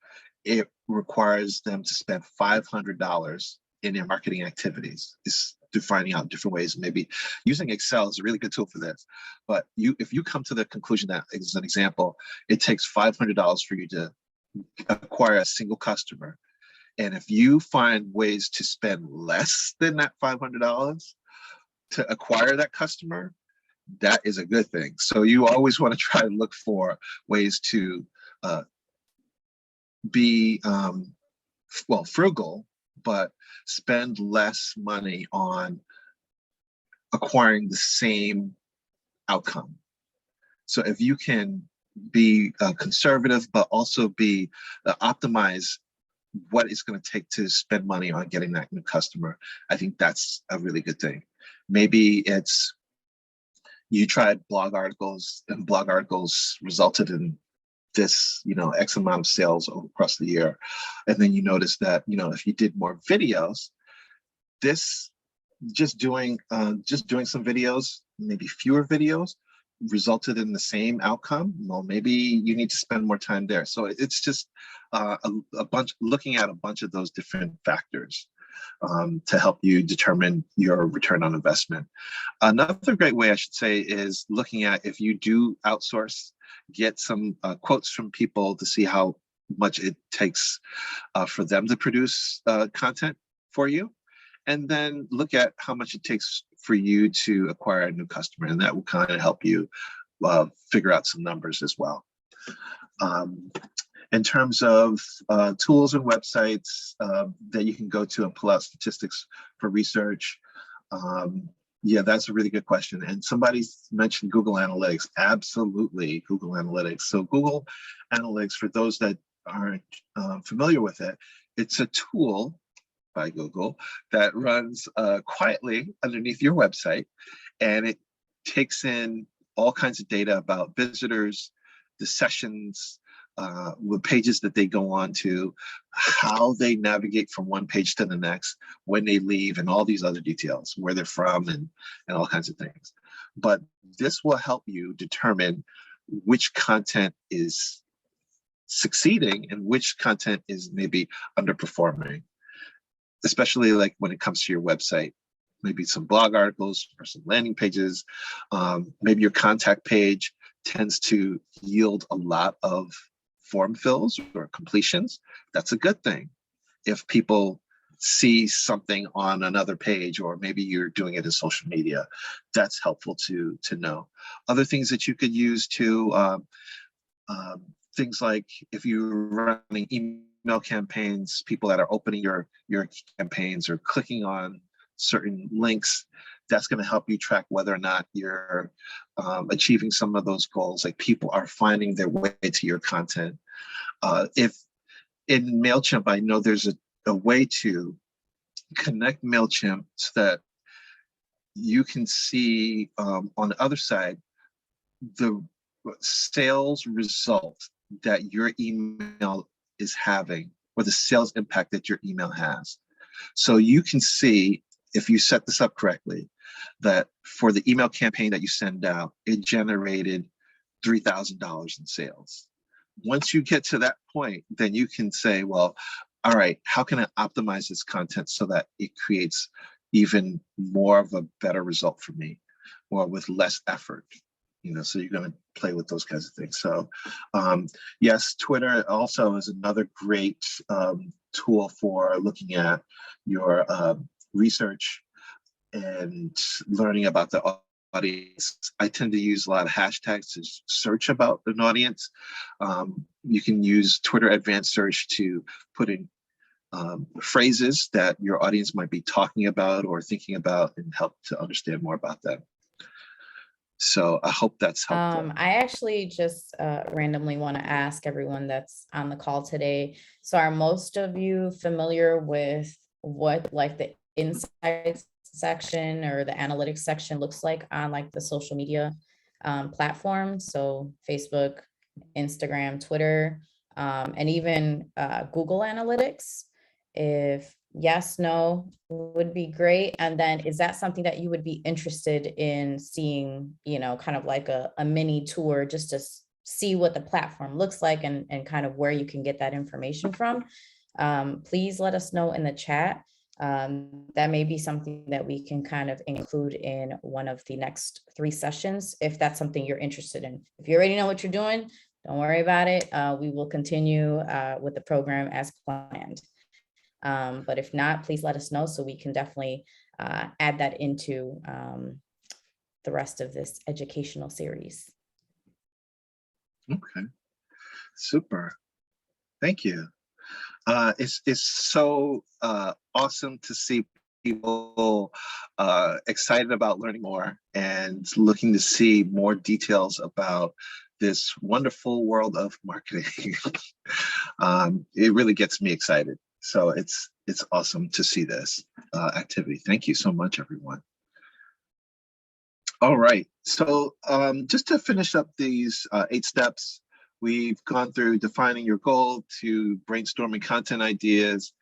it requires them to spend $500 in their marketing activities. It's finding out different ways. Maybe using Excel is a really good tool for this. But if you come to the conclusion that, as an example, it takes $500 for you to acquire a single customer, and if you find ways to spend less than that $500 to acquire that customer, that is a good thing. So you always want to try to look for ways to be frugal, but spend less money on acquiring the same outcome. So if you can be conservative, but also be optimize what it's going to take to spend money on getting that new customer. I think that's a really good thing. Maybe it's you tried blog articles and blog articles resulted in this, X amount of sales across the year. And then you notice that, if you did more videos, this just doing some videos, maybe fewer videos, resulted in the same outcome. Well, maybe you need to spend more time there. So it's just a bunch, looking at a bunch of those different factors to help you determine your return on investment. Another great way, I should say, is looking at, if you do outsource, get some quotes from people to see how much it takes for them to produce content for you. And then look at how much it takes for you to acquire a new customer. And that will kind of help you figure out some numbers as well. In terms of tools and websites that you can go to and pull out statistics for research, yeah, that's a really good question. And somebody mentioned Google Analytics. Absolutely, Google Analytics. So Google Analytics, for those that aren't familiar with it, it's a tool by Google that runs quietly underneath your website, and it takes in all kinds of data about visitors, the sessions, the pages that they go on to, how they navigate from one page to the next, when they leave, and all these other details, where they're from, and all kinds of things. But this will help you determine which content is succeeding and which content is maybe underperforming, especially like when it comes to your website. Maybe some blog articles or some landing pages. Maybe your contact page tends to yield a lot of form fills or completions. That's a good thing. If people see something on another page, or maybe you're doing it in social media, that's helpful to know. Other things that you could use to things like, if you're running email campaigns, people that are opening your campaigns or clicking on certain links, that's going to help you track whether or not you're achieving some of those goals. Like, people are finding their way to your content. If in MailChimp, I know there's a way to connect MailChimp so that you can see on the other side the sales result that your email is having, or the sales impact that your email has. So you can see, if you set this up correctly, that for the email campaign that you send out, it generated $3,000 in sales. Once you get to that point, then you can say, well, all right, how can I optimize this content so that it creates even more of a better result for me, or with less effort? So you're going to play with those kinds of things. So yes, Twitter also is another great tool for looking at your research and learning about the audience. I tend to use a lot of hashtags to search about an audience. You can use Twitter Advanced Search to put in phrases that your audience might be talking about or thinking about, and help to understand more about them. So I hope that's helpful. I actually just randomly want to ask everyone that's on the call today. So are most of you familiar with what like the insights section or the analytics section looks like on like the social media platforms? So Facebook, Instagram, Twitter, and even Google Analytics. If yes, no would be great. And then is that something that you would be interested in seeing, kind of like a mini tour, just to see what the platform looks like, and kind of where you can get that information from? Please let us know in the chat. That may be something that we can kind of include in one of the next 3 sessions, if that's something you're interested in. If you already know what you're doing, don't worry about it. We will continue with the program as planned. But if not, please let us know, so we can definitely add that into the rest of this educational series. Okay, super. Thank you. It's so awesome to see people excited about learning more and looking to see more details about this wonderful world of marketing. It really gets me excited. So it's awesome to see this activity. Thank you so much, everyone. All right, so just to finish up these 8 steps, we've gone through defining your goal to brainstorming content ideas,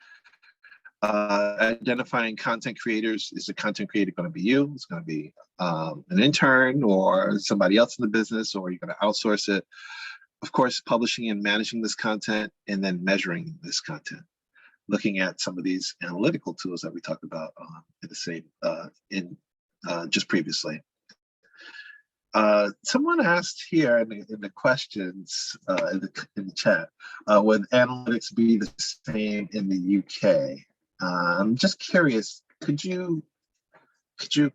identifying content creators. Is the content creator going to be you? It's going to be an intern or somebody else in the business, or you're going to outsource it. Of course, publishing and managing this content, and then measuring this content. Looking at some of these analytical tools that we talked about just previously. Someone asked here in the questions in the chat, would analytics be the same in the UK? I'm just curious. Could you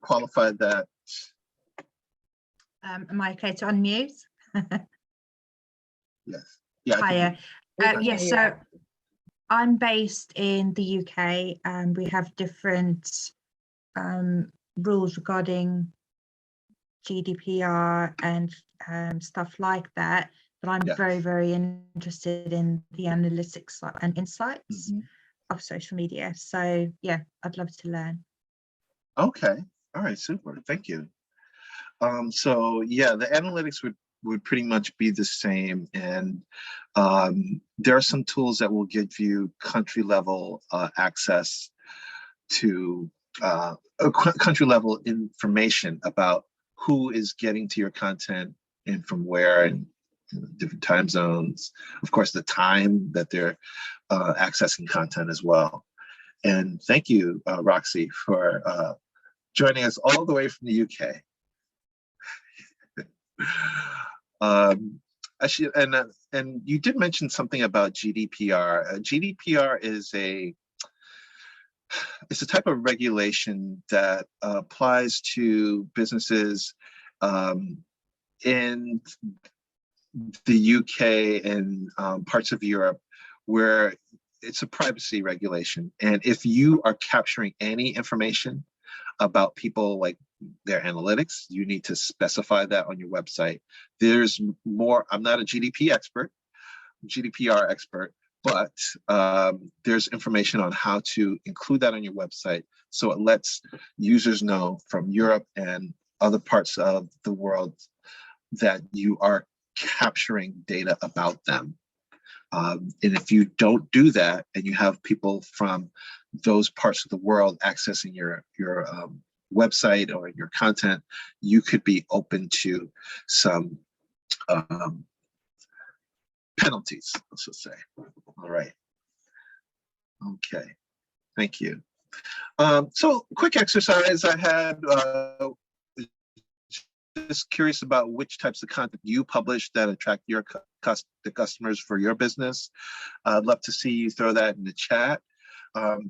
qualify that? Am I okay to unmute? Yes. Yeah. Hiya. Yes. hear you. So I'm based in the UK, and we have different rules regarding GDPR and stuff like that. But I'm very, very interested in the analytics and insights of social media. So yeah, I'd love to learn. Okay. All right. Super. Thank you. So yeah, the analytics would pretty much be the same, and there are some tools that will give you country level access to country level information about who is getting to your content and from where, and different time zones. Of course, the time that they're accessing content as well. And thank you, Roxy, for joining us all the way from the UK. Actually, and you did mention something about GDPR. GDPR is it's a type of regulation that applies to businesses in the UK and parts of Europe, where it's a privacy regulation. And if you are capturing any information about people, like their analytics, you need to specify that on your website. There's more. I'm not a GDPR expert, but there's information on how to include that on your website, so it lets users know from Europe and other parts of the world that you are capturing data about them. And if you don't do that, and you have people from those parts of the world accessing your website or your content, you could be open to some penalties, let's just say. All right. Okay. Thank you. So quick exercise I had, just curious about which types of content you publish that attract the customers for your business. I'd love to see you throw that in the chat.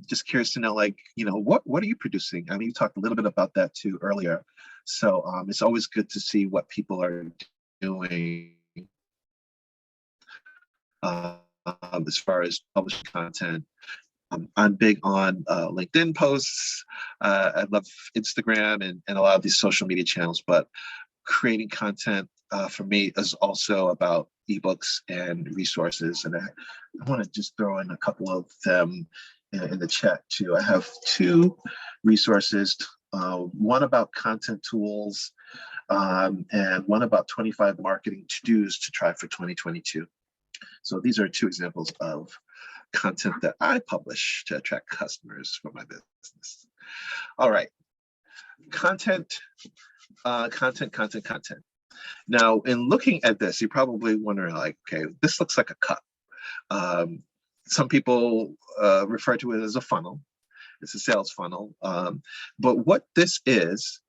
Just curious to know, like, what are you producing? I mean, you talked a little bit about that too earlier. So it's always good to see what people are doing as far as publishing content. I'm big on LinkedIn posts. I love Instagram and a lot of these social media channels, but creating content for me is also about ebooks and resources. And I want to just throw in a couple of them in the chat too. I have 2 resources, one about content tools and one about 25 marketing to-dos to try for 2022. So these are 2 examples of content that I publish to attract customers for my business. All right, content. Now, in looking at this, you're probably wondering, like, okay, this looks like a cup. Some people refer to it as a funnel. It's a sales funnel. But what this is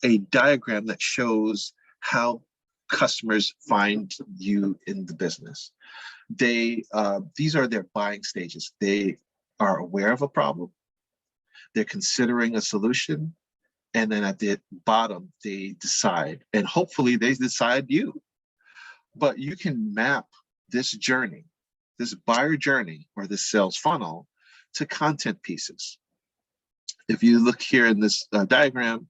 a diagram that shows how customers find you in the business. These are their buying stages. They are aware of a problem, they're considering a solution, and then at the bottom they decide, and hopefully they decide you. But you can map this journey, this buyer journey or this sales funnel, to content pieces. If you look here in this diagram,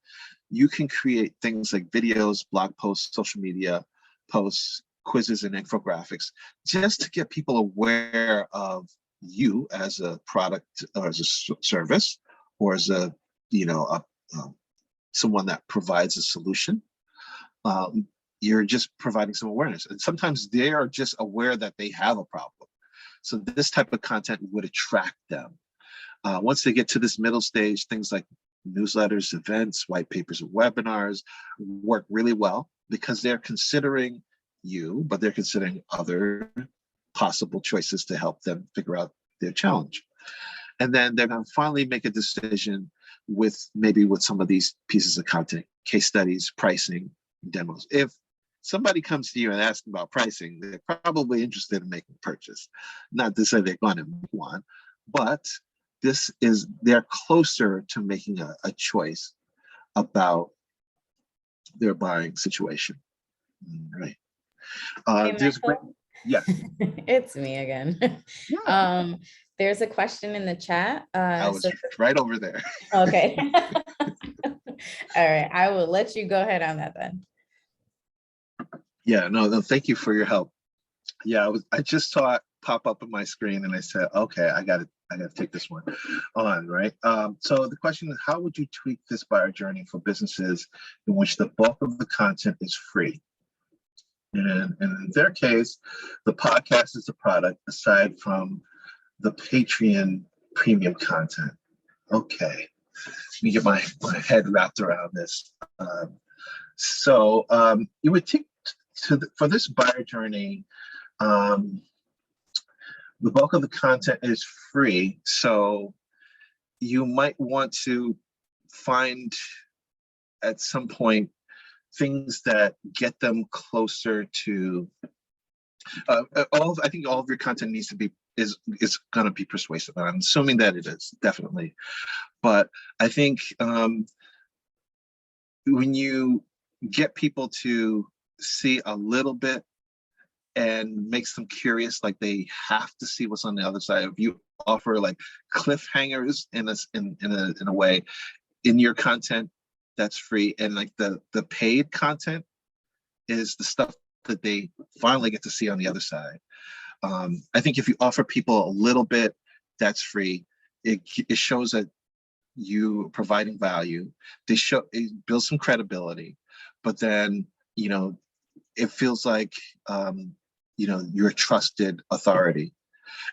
you can create things like videos, blog posts, social media posts, quizzes, and infographics just to get people aware of you as a product or as a service, or as a, someone that provides a solution. You're just providing some awareness. And sometimes they are just aware that they have a problem. So this type of content would attract them. Once they get to this middle stage, things like newsletters, events, white papers, and webinars work really well because they're considering you, but they're considering other possible choices to help them figure out their challenge. And then they're going to finally make a decision with some of these pieces of content, case studies, pricing, demos. If somebody comes to you and asks about pricing, they're probably interested in making a purchase. Not to say they're going to make one, but they're closer to making a choice about their buying situation. Right. Hey, Michael. Yes. It's me again. Yeah. There's a question in the chat. I was right over there. Okay. All right. I will let you go ahead on that then. Yeah, no, thank you for your help. Yeah, I just saw it pop up on my screen and I said, okay, I gotta take this one on, right? So the question is, how would you tweak this buyer journey for businesses in which the bulk of the content is free? And in their case, the podcast is the product aside from the Patreon premium content. Okay, let me get my head wrapped around this. So you would take for this buyer journey, the bulk of the content is free. So you might want to find at some point things that get them closer to I think all of your content needs to be is going to be persuasive. I'm assuming that it is, definitely. But I think when you get people to see a little bit and makes them curious, like they have to see what's on the other side. If you offer like cliffhangers in a way in your content that's free, and like the paid content is the stuff that they finally get to see on the other side. I think if you offer people a little bit that's free, it shows that you providing value. It builds some credibility, but then it feels like you're a trusted authority.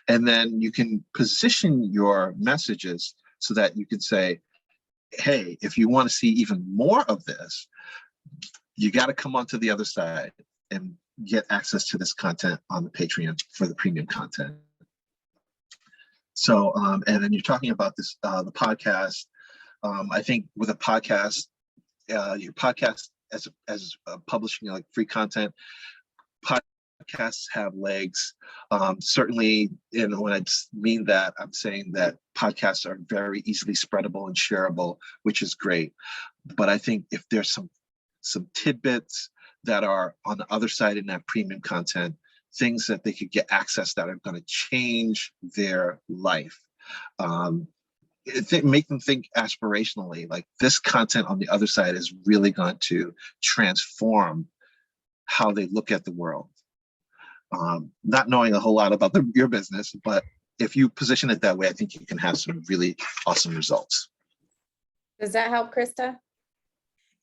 And then you can position your messages so that you can say, hey, if you want to see even more of this, you got to come onto the other side and get access to this content on the Patreon for the premium content. So, and then you're talking about this, the podcast. I think with a podcast, your podcast as publishing like free content, podcasts have legs. Certainly, and when I mean that, I'm saying that podcasts are very easily spreadable and shareable, which is great. But I think if there's some tidbits that are on the other side in that premium content, things that they could get access that are going to change their life. Make them think aspirationally, like this content on the other side is really going to transform how they look at the world. Not knowing a whole lot about your business, but if you position it that way, I think you can have some really awesome results. Does that help, Krista?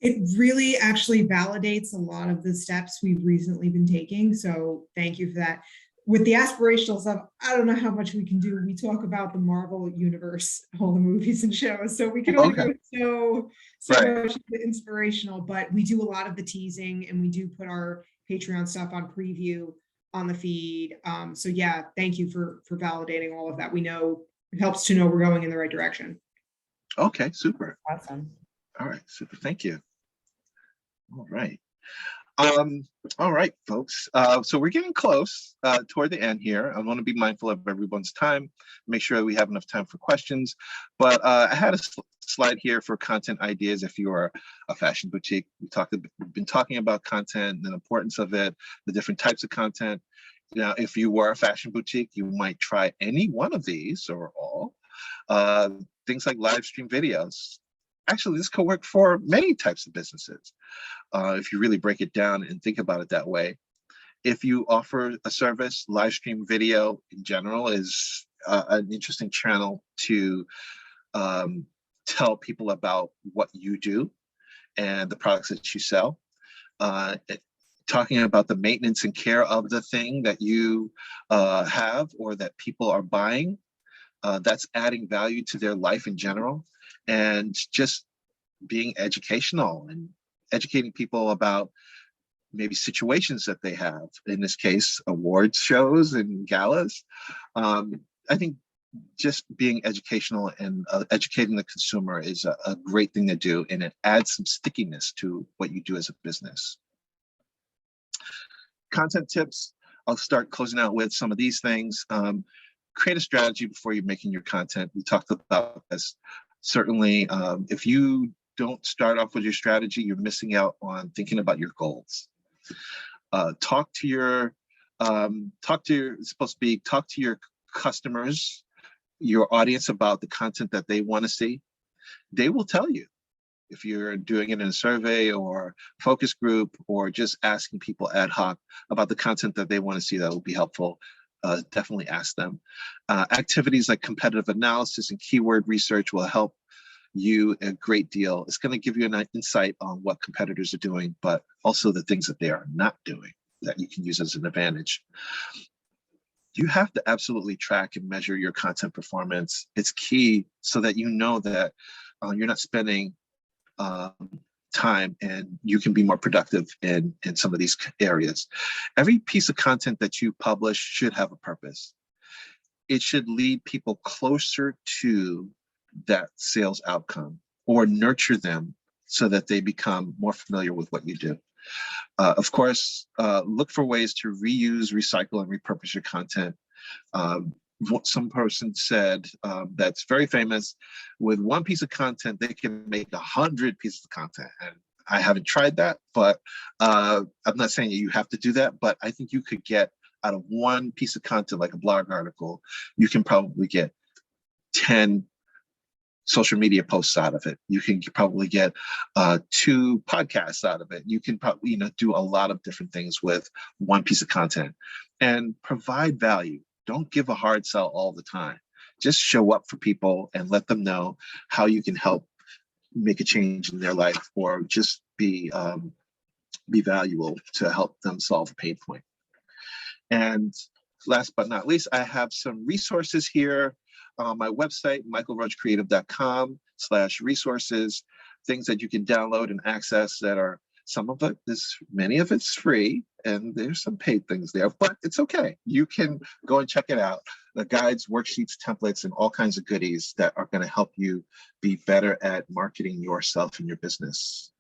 It really actually validates a lot of the steps we've recently been taking. So thank you for that. With the aspirational stuff, I don't know how much we can do. We talk about the Marvel universe, all the movies and shows. So we can only go so Right. much inspirational, but we do a lot of the teasing and we do put our Patreon stuff on preview on the feed. So yeah, thank you for validating all of that. We know it helps to know we're going in the right direction. Okay, super. Awesome. All right, super. Thank you. All right. All right, folks. So we're getting close toward the end here. I want to be mindful of everyone's time, make sure we have enough time for questions. But I had a slide here for content ideas. If you are a fashion boutique, we've been talking about content and the importance of it, the different types of content. Now, if you were a fashion boutique, you might try any one of these or all. Things like live stream videos. actually, this could work for many types of businesses. If you really break it down and think about it that way. If you offer a service, live stream video in general is an interesting channel to tell people about what you do and the products that you sell. Talking about the maintenance and care of the thing that you have or that people are buying, that's adding value to their life in general, and just being educational and educating people about maybe situations that they have, in this case, awards shows and galas. I think just being educational and educating the consumer is a great thing to do, and it adds some stickiness to what you do as a business. Content tips, I'll start closing out with some of these things. Create a strategy before you're making your content. We talked about this. Certainly, if you don't start off with your strategy, you're missing out on thinking about your goals. Talk to your customers, your audience, about the content that they want to see. They will tell you. If you're doing it in a survey or focus group, or just asking people ad hoc about the content that they want to see, that will be helpful. Definitely ask them. Activities like competitive analysis and keyword research will help you a great deal. It's going to give you an insight on what competitors are doing, but also the things that they are not doing that you can use as an advantage. You have to absolutely track and measure your content performance. It's key so that you know that you're not spending time, and you can be more productive in some of these areas. Every piece of content that you publish should have a purpose. It should lead people closer to that sales outcome, or nurture them so that they become more familiar with what you do. Of course, look for ways to reuse, recycle, and repurpose your content. What some person said that's very famous, with one piece of content, they can make 100 pieces of content. And I haven't tried that, but I'm not saying you have to do that, but I think you could get out of one piece of content, like a blog article, you can probably get 10 social media posts out of it. You can probably get 2 podcasts out of it. You can probably, do a lot of different things with one piece of content, and provide value. Don't give a hard sell all the time. Just show up for people and let them know how you can help make a change in their life, or just be valuable to help them solve a pain point. And last but not least, I have some resources here on my website, michaelroachcreative.com/resources, things that you can download and access that are, many of it's free, and there's some paid things there, but it's okay. You can go and check it out. The guides, worksheets, templates, and all kinds of goodies that are going to help you be better at marketing yourself and your business.